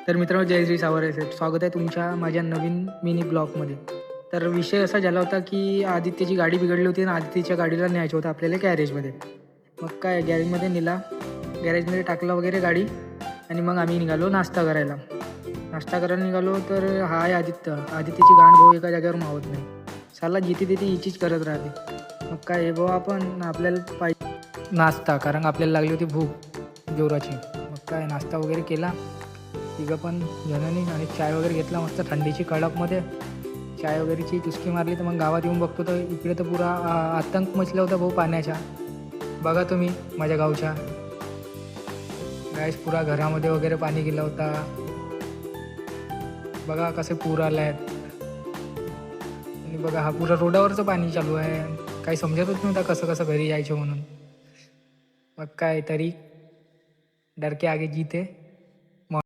तर मित्रांनो, जय श्री सावरे साहेब, स्वागत आहे तुमच्या माझ्या नवीन मिनी ब्लॉगमध्ये. तर विषय असा झाला होता की आदित्यची गाडी बिघडली होती आणि आदित्यच्या गाडीला न्यायचं होतं आपल्याला गॅरेजमध्ये. मग काय गॅरेजमध्ये नेला, गॅरेजमध्ये टाकलं वगैरे गाडी आणि मग आम्ही निघालो नाश्ता करायला. नाश्ता करायला निघालो तर हा आहे आदित्यची गांड भाऊ एका जागेवर मावत नाही. साला जिथे तिथे हिचीच करत राहते. मग काय हे भाऊ आपण आपल्याला पाहिजे नाश्ता, कारण आपल्याला लागली होती भूक जोराची. मग काय नाश्ता वगैरे केला तिघं पण जणांनी आणि चाय वगैरे घेतला मस्त थंडीची कडकमध्ये. चाय वगैरेची चुस्की मारली तर मग गावात येऊन बघतो तर इकडे तर पुरा आतंक मचला होता भाऊ पाण्याचा. बघा तुम्ही माझ्या गावच्या गॅस पुरा घरामध्ये वगैरे पाणी गेला होता. बघा कसे पूर आले आहेत आणि बघा हा पुरा रोडावरचं पाणी चालू आहे. काही समजतच नव्हता कसं कसं घरी यायचं म्हणून. मग काय तरी डर के आगे जीते.